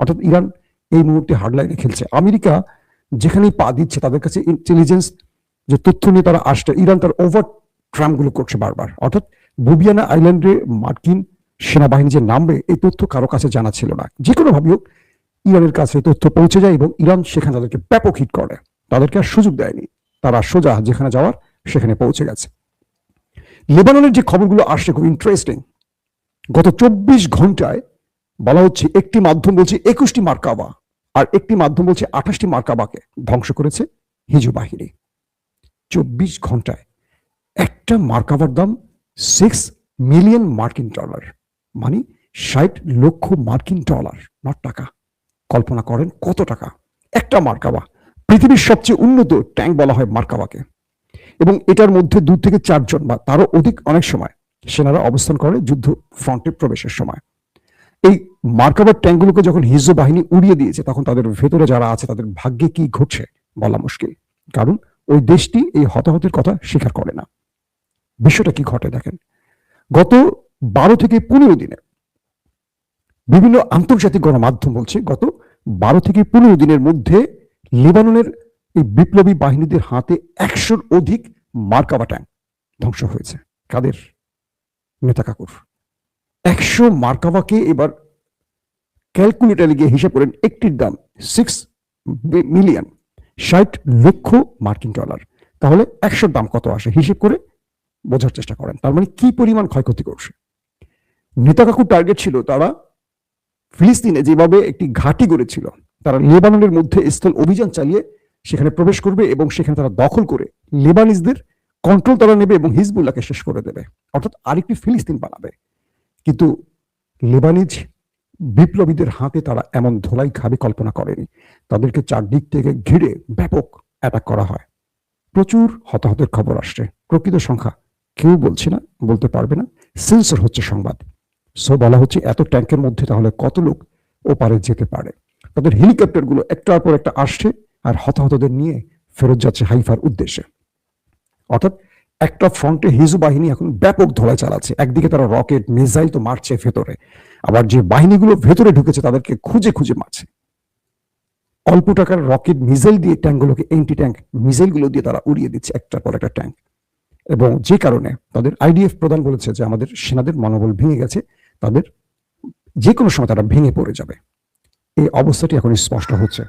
অর্থাৎ ইরান এই মুহূর্তে হার্ডলাইনে খেলছে। আমেরিকা যেখানেই পা দিচ্ছে তাদের কাছে ইন্টেলিজেন্স যে তথ্য নিয়ে তারা আসছে, ইরান তার ওভার ট্রামগুলো করছে বারবার। অর্থাৎ বুবিয়ানা আইল্যান্ডে মার্কিন সেনাবাহিনী যে নামবে এই তথ্য কারো কাছে জানা ছিল না। যে কোনো ভাবেই হোক ইরানের কাছে তথ্য পৌঁছে যায় এবং ইরান সেখানে তাদেরকে ব্যাপক হিট করে, তাদেরকে আর সুযোগ দেয়নি, তারা সোজা যেখানে যাওয়ার সেখানে পৌঁছে গেছে। লেবাননের যে খবরগুলো আসছে খুব ইন্টারেস্টিং। গত 24 ঘন্টায় বলা হচ্ছে একটি মাধ্যম বলছে 21টি মার্কাবা আর একটি মাধ্যম বলছে 28টি মার্কাবাকে ধ্বংস করেছে হিজু বাহিনী। 24 ঘন্টায় একটা মার্কাবার দাম 6 মিলিয়ন মার্কিন ডলার, মানে 60 লক্ষ মার্কিন ডলার, নট টাকা। কল্পনা করেন কত টাকা একটা মার্কাবা। পৃথিবীর সবচেয়ে উন্নত ট্যাঙ্ক বলা হয় মার্কাবাকে, এবং এটার মধ্যে 2 থেকে 4 জন বা তারও অধিক অনেক সময় সেনারা অবস্থান করে যুদ্ধ ফ্রন্টে প্রবেশের সময়। এই মার্কাবার ট্যাঙ্কগুলোকে যখন হিজবুল বাহিনী উড়িয়ে দিয়েছে তখন তাদের ভেতরে যারা আছে তাদের ভাগ্যে কি ঘটছে বলা মুশকিল, কারণ ওই দেশটি এই হতাহতের কথা স্বীকার করে না। বিষয়টা কি ঘটে দেখেন, গত 12 থেকে 15 দিনে বিভিন্ন আন্তর্জাতিক গণমাধ্যম বলছে গত 12 থেকে 15 দিনের মধ্যে লেবাননের এই বিপ্লবী বাহিনীদের হাতে 100-র অধিক মার্কাবা ট্যাঙ্ক ধ্বংস হয়েছে। কাদের? নেতা কাকুর। 100 মার্কাবাকে এবার ক্যালকুলেটারে গিয়ে হিসাব করেন, একটির দাম 6 মিলিয়ন, 60 লক্ষ মার্কিন ডলার। তাহলে 100-র দাম কত আসে হিসেব করে বোঝার চেষ্টা করেন, তার মানে কি পরিমাণ ক্ষয়ক্ষতি করছে। নেতা কাকুর টার্গেট ছিল তারা ফিলিস্তিনে যেভাবে একটি ঘাঁটি গড়েছিল, তারা লেবাননের মধ্যে স্থল অভিযান চালিয়ে সেখানে প্রবেশ করবে এবং সেখানে তারা দখল করে লেবানিজদের কন্ট্রোল তারা নেবে এবং হিজবুল্লাহকে শেষ করে দেবে, অর্থাৎ আরেকটি ফিলিস্তিন বানাবে। কিন্তু লেবানিজ বিপ্লবীদের হাতে তারা এমন ধোলাই খাবে কল্পনা করেনি। তাদেরকে চারদিক থেকে ঘিরে ব্যাপক অ্যাটাক করা হয়। প্রচুর হতাহতের খবর আসছে, প্রকৃত সংখ্যা কেউ বলছে না, বলতে পারবে না, সেন্সর হচ্ছে সংবাদ। সো বলা হচ্ছে এত ট্যাঙ্কের মধ্যে তাহলে কত লোক ওপারে যেতে পারে। তাদের হেলিকপ্টার গুলো একটার পর একটা আসছে আর হতাহতদের নিয়ে ফেরত যাচ্ছে হাইফার উদ্দেশ্যে। অর্থাৎ একটা ফ্রন্টে হিজু বাহিনী এখন ব্যাপক ধোলাই চালাচ্ছে। একদিকে তারা রকেট মিসাইল তো মারছে ভেতরে, আবার যে বাহিনীগুলো ভেতরে ঢুকেছে তাদেরকে খুঁজে খুঁজে মারছে। অল্প টাকার রকেট মিসাইল দিয়ে ট্যাঙ্কগুলোকে, এন্টি ট্যাঙ্ক মিসাইল গুলো দিয়ে তারা উড়িয়ে দিচ্ছে একটার পর একটা ট্যাঙ্ক। এবং যে কারণে তাদের আইডিএফ প্রধান বলেছে যে আমাদের সেনাদের মনোবল ভেঙে গেছে, তাদের যে কোনো সময় তারা ভেঙে পড়ে যাবে। এই অবস্থাটি এখন স্পষ্ট হচ্ছে।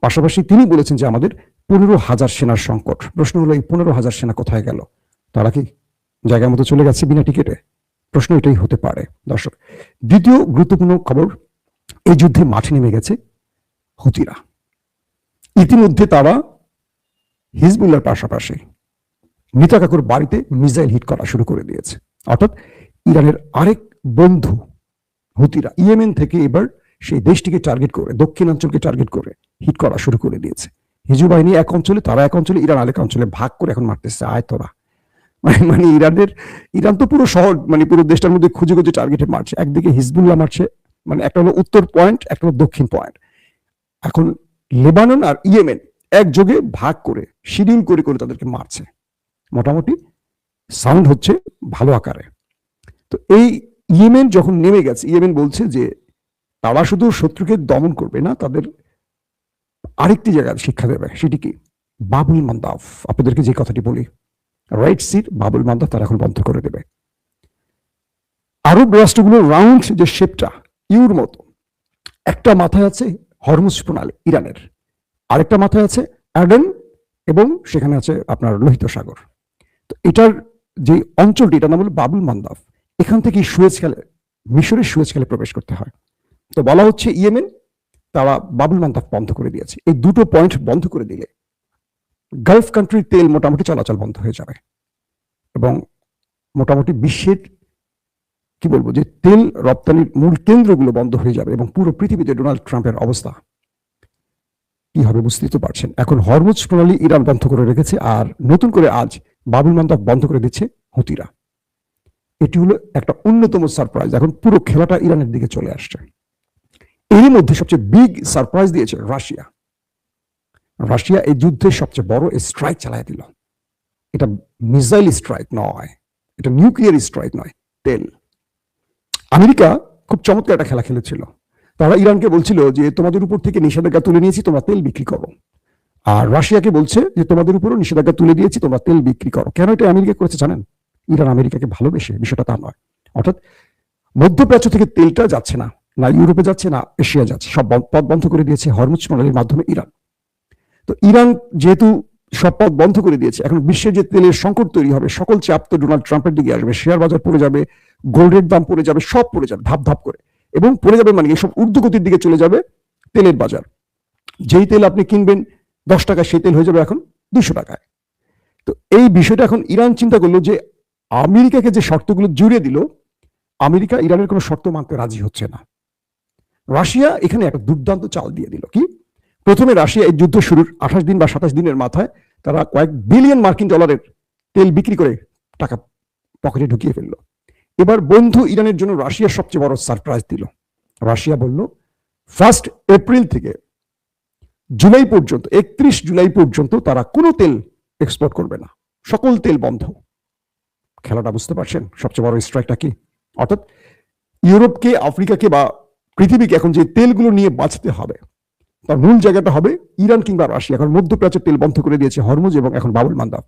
পাশাপাশি তিনি বলেছেন যে আমাদের 15,000 সেনার সংকট। প্রশ্ন হলো এই 15,000 সেনা কোথায় গেল? তারা কি জায়গার মতো চলে গেছে বিনা টিকিটে? প্রশ্ন এটাই হতে পারে। দর্শক, দ্বিতীয় গুরুত্বপূর্ণ খবর, এই যুদ্ধে মাঠে নেমে গেছে হুতিরা। ইতিমধ্যে তারা হিজবুল্লাহর পাশাপাশি নেতা কাকুর বাড়িতে মিসাইল হিট করা শুরু করে দিয়েছে। অর্থাৎ ইরানের আরেক বন্ধু হুতিরা ইয়েমেন থেকে এবার সেই দেশটিকে টার্গেট করে, দক্ষিণাঞ্চলকে টার্গেট করে হিট করা শুরু করে দিয়েছে। হিজু বাহিনী এক অঞ্চলে, তারা এক অঞ্চলে, ইরান আরেক অঞ্চলে ভাগ করে এখন মারতেছে। আয় তোরা, মানে ইরান তো পুরো শহর, মানে পুরো দেশটার মধ্যে খুঁজে খুঁজে টার্গেটে মারছে। একদিকে হিজবুল্লাহ মারছে, মানে একটা হলো উত্তর পয়েন্ট, একটা হলো দক্ষিণ পয়েন্ট। এখন লেবানন আর ইয়েমেন একযোগে ভাগ করে শিডিউল করে করে তাদেরকে মারছে। মোটামুটি সাউন্ড হচ্ছে ভালো আকারে। তো এই ইয়েমেন যখন নেমে গেছে, ইয়েমেন বলছে যে তারা শুধু শত্রুকে দমন করবে না, তাদের আরেকটি জায়গায় শিক্ষা দেবে। সেটি কি? বাবুল মান্দাব। আপনাদেরকে যে কথাটি বলি, রাইট সির বাবুল মান্দাব তারা এখন বন্ধ করে দেবে। আরব রাষ্ট্রগুলোর রাউন্ড যে শেপটা ইউর মতো, একটা মাথায় আছে হরমুজ প্রণালী ইরানের, আরেকটা মাথায় আছে অ্যাডেন এবং সেখানে আছে আপনার লোহিত সাগর। তো এটার যে অঞ্চলটি, এটার নাম হলো বাবুল মান্দাব। এখান থেকে সুয়েজ খালে, মিশরের সুয়েজ খালে প্রবেশ করতে হয়। তো বলা হচ্ছে ইয়েমেন তারা বাবুল মান্দাব বন্ধ করে দিয়েছে। এই দুটো পয়েন্ট বন্ধ করে দিলে গালফ কান্ট্রির তেল মোটামুটি চলাচল বন্ধ হয়ে যাবে এবং মোটামুটি বিশ্বের কি বলবো যে তেল রপ্তানির মূল কেন্দ্রগুলো বন্ধ হয়ে যাবে এবং পুরো পৃথিবীতে ডোনাল্ড ট্রাম্পের অবস্থা কি হবে বুঝতেই তো পারছেন। এখন হরমুজ প্রণালী ইরান বন্ধ করে রেখেছে আর নতুন করে আজ বাবুল মান্দাব বন্ধ করে দিচ্ছে হুতিরা। এটি হলো একটা অন্যতম সারপ্রাইজ। এখন পুরো খেলাটা ইরানের দিকে চলে আসছে। এর মধ্যে সবচেয়ে বিগ সারপ্রাইজ দিয়েছে রাশিয়া। রাশিয়া এই যুদ্ধে সবচেয়ে বড় স্ট্রাইক চালায় দিল। এটা মিসাইল স্ট্রাইক নয়, এটা নিউক্লিয়ার স্ট্রাইক নয়, তেল। আমেরিকা খুব চমৎকার একটা খেলা খেলেছিল। তারা ইরানকে বলছিল যে তোমাদের উপর থেকে নিষেধাজ্ঞা তুলে নিয়েছি, তোমরা তেল বিক্রি করো। আর রাশিয়াকে বলছে যে তোমাদের উপরও নিষেধাজ্ঞা তুলে দিয়েছি, তোমরা তেল বিক্রি করো। কেন এটা আমেরিকা করেছে জানেন? ইরান আমেরিকাকে ভালোবেসে, বিষয়টা তা নয়। অর্থাৎ মধ্যপ্রাচ্য থেকে তেলটা যাচ্ছে না, না ইউরোপে যাচ্ছে না এশিয়া যাচ্ছে, সব পথ বন্ধ করে দিয়েছে হরমুজ প্রণালীর মাধ্যমে ইরান। তো ইরান যেহেতু সব পথ বন্ধ করে দিয়েছে, এখন বিশ্বে যে তেলের সংকট তৈরি হবে, সকল চাপ তো ডোনাল্ড ট্রাম্পের দিকে আসবে, শেয়ার বাজার পড়ে যাবে, গোল্ডের দাম পড়ে যাবে, সব পড়ে যাবে ধাপ ধাপ করে। এবং পড়ে যাবে মানে সব ঊর্ধ্বগতির দিকে চলে যাবে তেলের বাজার। যেই তেল আপনি কিনবেন 10 টাকা, সেই তেল হয়ে যাবে এখন 200 টাকায়। তো এই বিষয়টা এখন ইরান চিন্তা করলো যে আমেরিকাকে যে শর্তগুলো জুড়ে দিল, আমেরিকা ইরানের কোনো শর্ত মানতে রাজি হচ্ছে না। রাশিয়া এখানে একটা দুর্দান্ত চাল দিয়ে দিল। কি? প্রথমে রাশিয়া এই যুদ্ধ শুরুর 28 দিন বা 27 দিনের মাথায় তারা কয়েক বিলিয়ন মার্কিন ডলারের তেল বিক্রি করে টাকা পকেটে ঢুকিয়ে ফেললো। এবার বন্ধু ইরানের জন্য রাশিয়ার সবচেয়ে বড় সারপ্রাইজ দিল। রাশিয়া বলল 1 এপ্রিল থেকে জুলাই পর্যন্ত, 31 জুলাই পর্যন্ত তারা কোনো তেল এক্সপোর্ট করবে না, সকল তেল বন্ধ। খেলাটা বুঝতে পারছেন? সবচেয়ে বড় স্ট্রাইকটা কি? অর্থাৎ ইউরোপকে, আফ্রিকাকে বা পৃথিবীকে এখন যে তেলগুলো নিয়ে বাঁচতে হবে, তার মূল জায়গাটা হবে ইরান কিংবা রাশিয়া। এখন মধ্যপ্রাচ্যের তেল বন্ধ করে দিয়েছে হরমুজ এবং এখন বাবুল মান্দাব।